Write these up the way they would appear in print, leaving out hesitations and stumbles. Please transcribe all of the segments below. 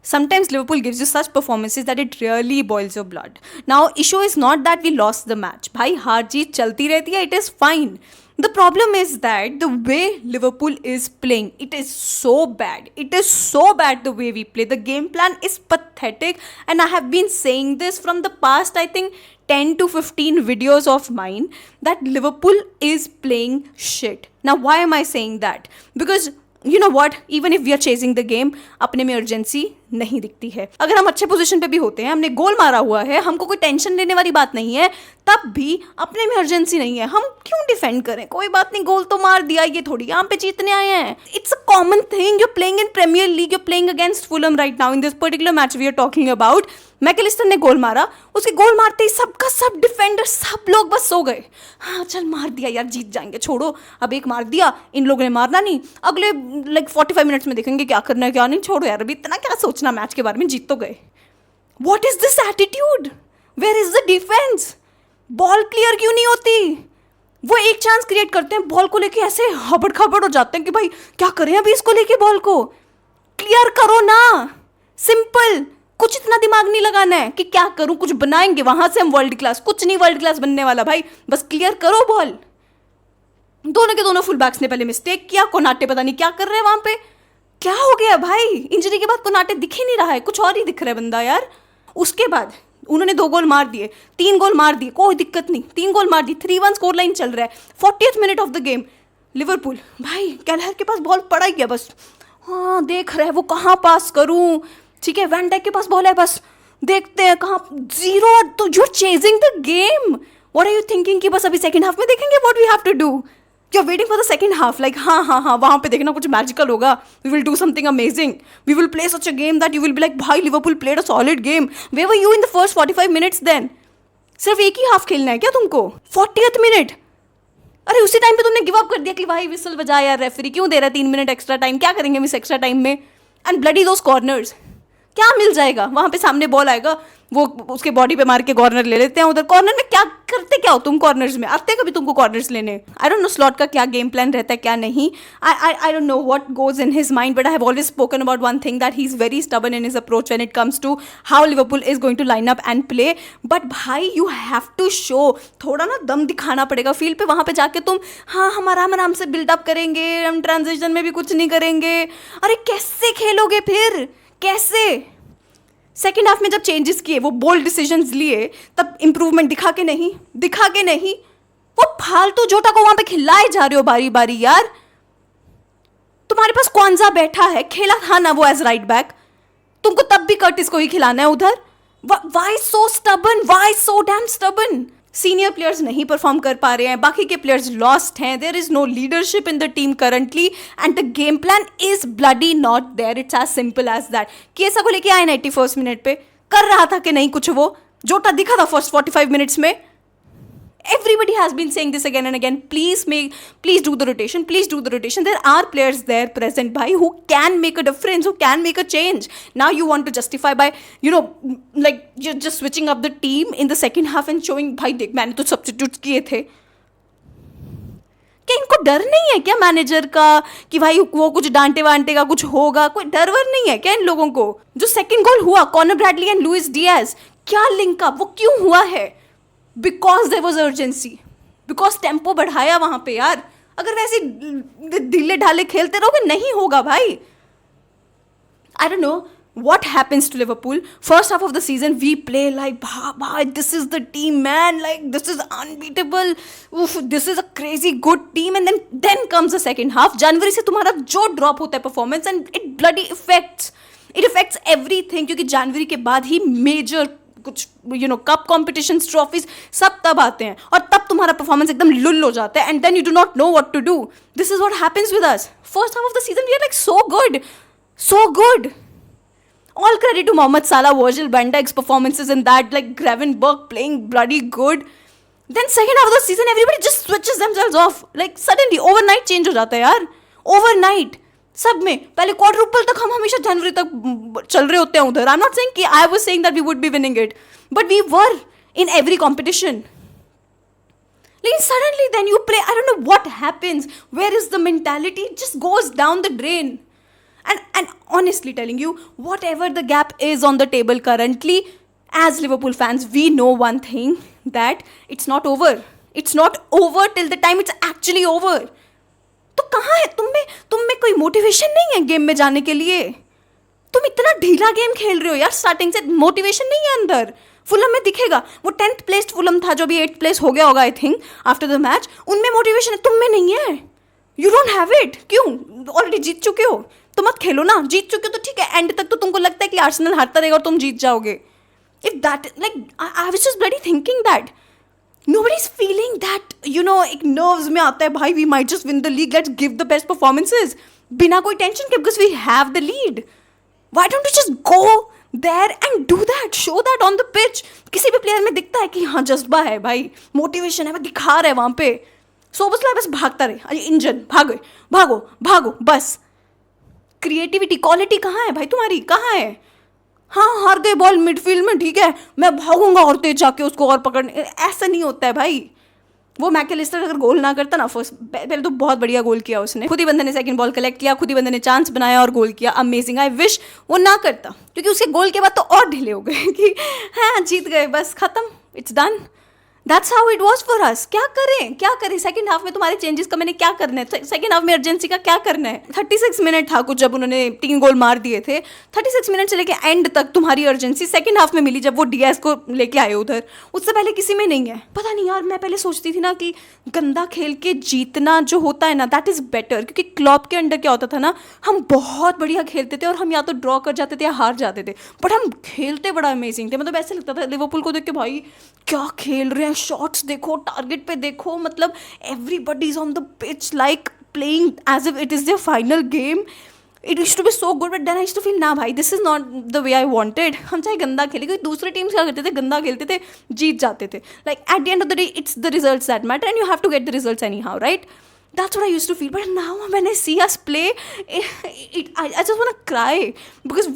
Sometimes Liverpool gives you such performances that it really boils your blood. Now, issue is not that we lost the match. भाई हार जीत चलती रहती है, it is fine. The problem is that the way Liverpool is playing, it is so bad. It is so bad the way we play. The game plan is pathetic, and I have been saying this from the past, I think, 10 to 15 videos of mine, that Liverpool is playing shit. Now, why am I saying that? Because you know what, even if we are chasing the game, अपने में urgency नहीं दिखती है. अगर हम अच्छे position पे भी होते हैं, हमने गोल मारा हुआ है, हमको कोई टेंशन लेने वाली बात नहीं है, तब भी अपने में अर्जेंसी नहीं है. हम क्यों डिफेंड करें? कोई बात नहीं, गोल तो मार दिया, ये थोड़ी यहाँ पे जीतने आए हैं. It's a common thing. You playing in Premier League, you playing against Fulham right now in this particular match we are talking about. Mac Allister ने गोल मारा, उसके गोल मारते ही सबका सब डिफेंडर, सब लोग बस सो गए. हाँ चल मार दिया यार, जीत जाएंगे, छोड़ो, अब एक मार दिया, इन लोगों ने मारना नहीं, अगले 45 मिनट्स में देखेंगे क्या करना है क्या नहीं, छोड़ो यार, अभी इतना क्या सोचना मैच के बारे में, जीत तो गए. What is this attitude? Where is the defence? Ball clear क्यों नहीं होती? वो एक चांस क्रिएट करते हैं, बॉल को लेके ऐसे हबड़ खबड़ हो जाते हैं कि भाई क्या करें अभी इसको लेके, बॉल को क्लियर करो ना. सिंपल, कुछ इतना दिमाग नहीं लगाना है कि क्या करूं, कुछ बनाएंगे वहां से हम वर्ल्ड क्लास. कुछ नहीं वर्ल्ड क्लास बनने वाला भाई, बस क्लियर करो बॉल. दोनों के दोनों फुल बैक्स ने पहले मिस्टेक किया. कोनाटे पता नहीं क्या कर रहे हैं वहां पे. क्या हो गया भाई? इंजरी के बाद कोनाटे दिख ही नहीं रहा है, कुछ और ही दिख रहा है बंदा यार. उसके बाद उन्होंने 2 गोल मार दिए, 3 गोल मार दिए, कोई दिक्कत नहीं, 3 गोल मार दिए, 3-1 स्कोर लाइन चल रहा है. 40th minute of the game, Liverpool भाई कैलहर के पास बॉल पड़ा ही गया बस. हाँ देख रहे हैं वो कहाँ पास करूँ, ठीक है, वैन डाइक के पास बॉल है, बस देखते हैं कहाँ. जीरो. तो you are chasing the game. What are you thinking कि बस अभी सेकंड हाफ में देखेंगे what we have to do? You are waiting for the second half, like हाँ वहाँ पे देखना कुछ मैजिकल होगा, we will do something amazing, we will play such a game that you will be like भाई Liverpool played a solid game. Where were you in the first 45 minutes then? सिर्फ एक ही half खेलना है क्या तुमको? 40th minute, अरे उसी time पे तुमने गिव अप कर दिया कि भाई विसल बजा यार, रेफरी क्यों दे रहा है 3 मिनट एक्स्ट्रा टाइम, क्या करेंगे हम इस एक्स्ट्रा टाइम में. एंड ब्लडी दोस कॉर्नर्स, क्या मिल जाएगा वहाँ पे? सामने बॉल आएगा, वो उसके बॉडी पे मार के कॉर्नर ले लेते हैं. उधर कॉर्नर में क्या करते क्या हो तुम? कॉर्नर्स में आते कभी तुमको कॉर्नर्स लेने? आई डोंट नो स्लॉट का क्या गेम प्लान रहता है क्या नहीं. I don't know what goes in his mind, but I have always spoken about one thing, that he is very stubborn in his approach when it comes to how Liverpool is going to line up and play. But भाई you have to show, थोड़ा ना दम दिखाना पड़ेगा field पे. वहाँ पे जाके तुम हाँ हम आराम से बिल्डअप करेंगे, हम ट्रांजिशन में भी कुछ नहीं करेंगे. अरे कैसे खेलोगे फिर, कैसे? सेकेंड हाफ में जब चेंजेस किए, वो बोल्ड डिसीजंस लिए, तब इंप्रूवमेंट दिखा के नहीं. वो फालतू जोटा को वहां पे खिलाए जा रहे हो बारी बारी यार. तुम्हारे पास क्वांजा बैठा है, खेला था ना वो एज राइट बैक, तुमको तब भी कर्टिस को ही खिलाना है उधर. Why so stubborn, why so damn stubborn? Senior players नहीं परफॉर्म कर पा रहे हैं, बाकी के प्लेयर्स लॉस्ट हैं, there is no leadership in the team currently, and the game plan is bloody not there. It's as simple as that. केसा को लेके आए 91st मिनट पे, कर रहा था कि नहीं कुछ, वो जोटा दिखा था फर्स्ट 45 मिनट्स में. Everybody has been saying this again and again. Please do the rotation. There are players there present, bhai, who can make a difference, who can make a change. Now you want to justify by, like you're just switching up the team in the second half and showing, bhai, देख मैंने तो substitutes किए थे. क्या इनको डर नहीं है क्या मैनेजर का कि भाई वो कुछ डांटे वांटे का कुछ होगा? कोई डर वर नहीं है क्या इन लोगों को? जो सेकंड गोल हुआ, Conor Bradley and Luis Diaz, क्या लिंकअप, वो क्यों हुआ है? Because there was urgency, because tempo बढ़ाया वहां पे यार. अगर वैसे ढीले ढाले खेलते रहोगे नहीं होगा भाई. आई don't no what happens to Liverpool. First half of the season we play like bhai this is the team man, like this is unbeatable, oof, this is a crazy good team, and then comes the second half. जनवरी से तुम्हारा जो drop होता है performance, and it bloody effects everything, क्योंकि जनवरी के बाद ही major कुछ cup competitions, trophies सब तब आते हैं, और तब तुम्हारा परफॉर्मेंस एकदम लुल हो जाता है, and then you do not know what to do. This is what happens with us. First half of the season we are like so good. All credit to Mohamed Salah, Virgil van Dijk's performances in that, like Gravenberch playing bloody good. Then second half of the season, everybody just switches themselves off. Like suddenly, overnight change हो जाता है यार. Overnight. सब में पहले quadruple तक हम हमेशा जनवरी तक चल रहे होते हैं उधर. I'm not saying कि I was saying that we would be winning it, but we were in every competition. Like suddenly then you play, I don't know what happens. Where is the mentality? It just goes down the drain. And honestly telling you, whatever the gap is on the table currently, as Liverpool fans, we know one thing, that it's not over. It's not over till the time it's actually over. तो कहाँ है तुम में कोई motivation नहीं है game में जाने के लिए? तुम इतना ढीला गेम खेल रहे हो यार, स्टार्टिंग से मोटिवेशन नहीं है अंदर. फुलम में दिखेगा, वो 10th प्लेस फुलम था जो भी 8th प्लेस हो गया होगा I think after the match, उनमें मोटिवेशन है, तुम में नहीं है. You don't have it. क्यों? ऑलरेडी जीत चुके हो तो मत खेलो ना. जीत चुके हो तो ठीक है, एंड तक तो तुमको लगता है कि आर्सेनल हारता रहेगा और तुम जीत जाओगे. If that like I was just bloody thinking that nobody is feeling that, एक nerves में आता है भाई, we might just win the league, let's give the best performances बिना कोई टेंशन के, because we have the lead. Why don't you just go there and do that, show that on the pitch. किसी भी player में दिखता है कि हाँ जज्बा है भाई, मोटिवेशन है, वो दिखा रहा है वहाँ पे. सोबोस्लाई बस भागता रहे, अरे इंजन भागो भागो भागो बस. क्रिएटिविटी क्वालिटी कहाँ है भाई तुम्हारी, कहाँ है? हाँ हार गए बॉल मिडफील्ड में, ठीक है, मैं भागूंगा और तेज जाके उसको और पकड़ने. ऐसा नहीं होता है भाई. वो मैकलिस्टर अगर गोल ना करता ना फर्स्ट, पहले तो बहुत बढ़िया गोल किया उसने, खुद ही बंदे ने सेकंड बॉल कलेक्ट किया, खुद ही बंदे ने चांस बनाया और गोल किया, अमेजिंग. आई विश वो ना करता, क्योंकि उसके गोल के बाद तो और ढीले हो गए कि हाँ जीत गए बस खत्म, it's done. That's how it was for us. क्या करें सेकंड हाफ में तुम्हारे चेंजेस का मैंने क्या करना है? सेकंड हाफ में अर्जेंसी का क्या करना है? 36 मिनट था कुछ जब उन्होंने 3 गोल मार दिए थे. 36 मिनट से लेके एंड तक तुम्हारी अर्जेंसी सेकंड हाफ में मिली जब वो डीएस को लेके आए उधर. उससे पहले किसी में नहीं है. पता नहीं यार, मैं पहले सोचती थी ना कि गंदा खेल के जीतना जो होता है ना, दैट इज़ बेटर. क्योंकि क्लॉप के अंडर क्या होता था ना, हम बहुत बढ़िया खेलते थे और हम या तो ड्रॉ कर जाते थे या हार जाते थे, बट हम खेलते बड़ा अमेजिंग थे. मतलब ऐसे लगता था लिवरपूल को देख के भाई क्या खेल रहे हैं, शॉट्स देखो, टारगेट पे देखो, मतलब everybody is on the pitch like playing as if it is their final game. It used to be so good, but then I used to feel ना भाई this is not the way I wanted. हम चाहे गंदा खेले, क्योंकि दूसरे teams क्या करते थे, गंदा खेलते थे, जीत जाते थे. Like at the end of the day it's the results that matter and you have to get the results anyhow, right? That's what I used to feel. But now when I see us play, I just want to cry, because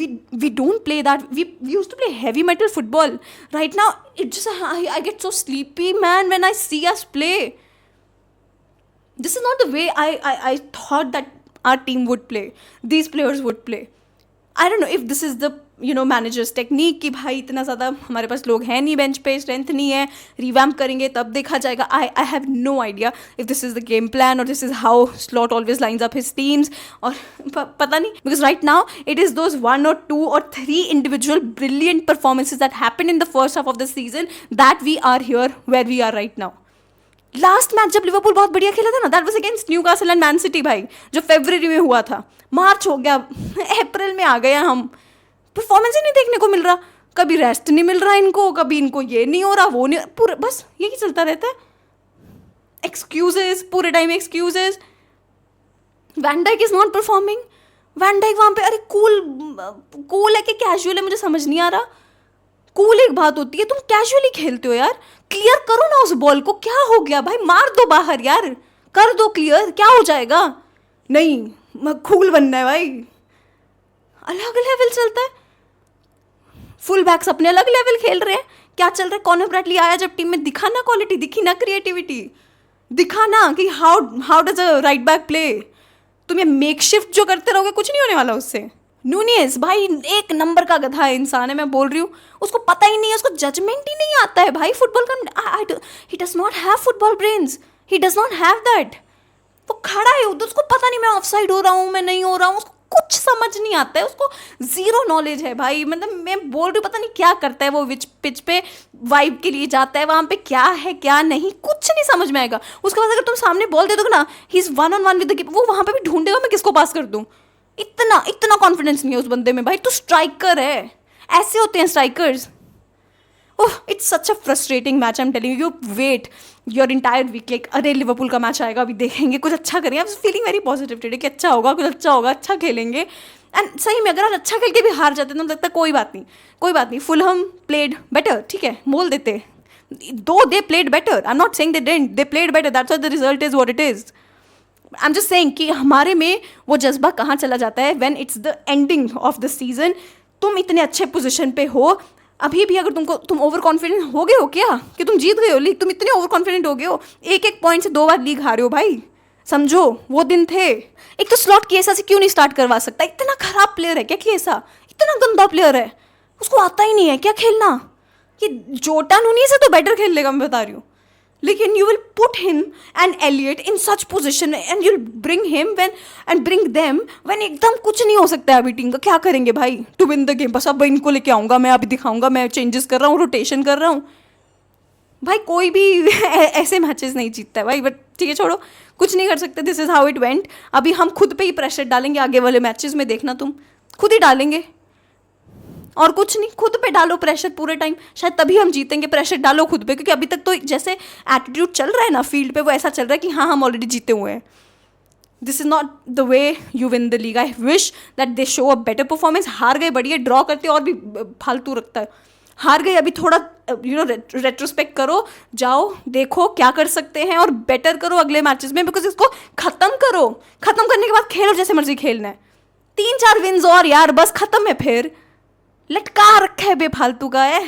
we don't play that. We used to play heavy metal football. Right now, it just I get so sleepy, man, when I see us play. This is not the way I thought that our team would play. These players would play. I don't know if this is the managers technique कि भाई इतना ज़्यादा हमारे पास लोग हैं नहीं bench पे, strength नहीं है, रिवैम्प करेंगे तब देखा जाएगा. I have no idea if this is the game plan और this is how Slot always lines up his teams, और पता नहीं, because right now it is those 1 or 2 or 3 individual brilliant performances that happen in the first half of the season that we are here where we are right now. Last match जब Liverpool बहुत बढ़िया खेला था ना, that was against Newcastle and man city भाई, जो फरवरी में हुआ था. मार्च हो गया, अप्रैल में आ गए हम, परफॉर्मेंस ही नहीं देखने को मिल रहा. कभी रेस्ट नहीं मिल रहा इनको, कभी इनको ये नहीं हो रहा, वो नहीं, पूरा बस यही चलता रहता है. एक्सक्यूजेस, पूरे time excuses. Van Dijk is not performing. Van Dijk वहाँ पे, अरे कूल है कि कैजुअल है, मुझे समझ नहीं आ रहा. कूल एक बात होती है, तुम कैजुअली खेलते हो यार, क्लियर करो ना उस बॉल को. क्या हो गया भाई, मार दो बाहर यार, कर दो क्लियर, क्या हो जाएगा? नहीं, कूल बनना है भाई. अलग लेवल चलता है. फुल बैक्स अपने अलग लेवल खेल रहे हैं. क्या चल रहा है? कॉनर ब्रैडली आया जब टीम में, दिखा ना क्वालिटी, दिखी ना क्रिएटिविटी, दिखा ना कि how does a right back play. तुम ये मेकशिफ्ट जो करते रहोगे कुछ नहीं होने वाला उससे. नूनियस भाई एक नंबर का गधा इंसान है, मैं बोल रही हूँ. उसको पता ही नहीं है, उसको जजमेंट ही नहीं आता है भाई फुटबॉल का. He does not have football brains, he does not have that. वो खड़ा है उधर, उसको पता नहीं मैं ऑफ साइड हो रहा हूँ, मैं नहीं हो रहा हूँ, उसको कुछ समझ नहीं आता है, उसको जीरो नॉलेज है भाई. मतलब मैं बोल रही हूँ, पता नहीं क्या करता है वो, विच पिच पे वाइब के लिए जाता है, वहाँ पे क्या है क्या नहीं, कुछ नहीं समझ में आएगा. उसके बाद अगर तुम सामने बॉल दे दोगे ना, he is 1-on-1 with the keeper, वो वहाँ पे भी ढूंढेगा मैं किसको पास कर दूँ. इतना कॉन्फिडेंस नहीं है उस बंदे में भाई. तू स्ट्राइकर है, ऐसे होते हैं strikers. Oh it's such a frustrating match, I am telling you. Wait your entire week, like अरे लिवरपूल का मैच आएगा, अभी देखेंगे, कुछ अच्छा करेंगे. I was feeling very positive today कि अच्छा होगा, कुछ अच्छा होगा, अच्छा खेलेंगे. एंड सही में अगर आज अच्छा खेल के भी हार जाते तो लगता है कोई बात नहीं. फुलहम प्लेड बेटर, ठीक है, बोल देते, दो they played better. I am not saying they didn't, they played better, that's why the result is what it is. I am just saying कि हमारे में वो जज्बा कहाँ चला जाता है when it's the ending of the season. तुम इतने अच्छे पोजीशन पे हो, अभी भी अगर तुम ओवर कॉन्फिडेंट हो गए हो क्या कि तुम जीत गए हो लीग, तुम इतने ओवर कॉन्फिडेंट हो गए हो, 1 पॉइंट से 2 बार लीग हारे हो भाई. समझो वो दिन थे। एक तो स्लॉट किएसा से क्यों नहीं स्टार्ट करवा सकता? इतना खराब प्लेयर है क्या किएसा? इतना गंदा प्लेयर है, उसको आता ही नहीं है क्या खेलना? ये जोटा नूनी से तो बेटर खेल लेगा, मैं बता रही हूँ। लेकिन you will put him and Elliott in such position and you will bring him when and bring them when एकदम कुछ नहीं हो सकता है अभी टीम का। क्या करेंगे भाई टू विन द गेम? बस अब इनको लेके आऊंगा, मैं अभी दिखाऊंगा, मैं चेंजेस कर रहा हूँ, रोटेशन कर रहा हूँ। भाई कोई भी ऐसे मैचेस नहीं जीतता है भाई, बट ठीक है छोड़ो, कुछ नहीं कर सकते। This is how it went. अभी हम खुद पे ही प्रेशर डालेंगे आगे वाले मैचेस में, देखना तुम खुद ही डालेंगे और कुछ नहीं। खुद पे डालो प्रेशर पूरे टाइम, शायद तभी हम जीतेंगे। प्रेशर डालो खुद पे, क्योंकि अभी तक तो जैसे एटीट्यूड चल रहा है ना फील्ड पे, वो ऐसा चल रहा है कि हाँ हम ऑलरेडी जीते हुए हैं। This is not the way you win the league. I wish that they show a better performance. हार गए बढ़िया, ड्रॉ करते और भी फालतू रखता है। हार गए, अभी थोड़ा रेट्रोस्पेक्ट करो, जाओ देखो क्या कर सकते हैं और बेटर करो अगले मैचेस में, बिकॉज इसको खत्म करो। खत्म करने के बाद खेलो जैसे मर्जी खेलना है। 3-4 विन्स और यार, बस खत्म है। फिर लटका रखा है बेफालतू का है।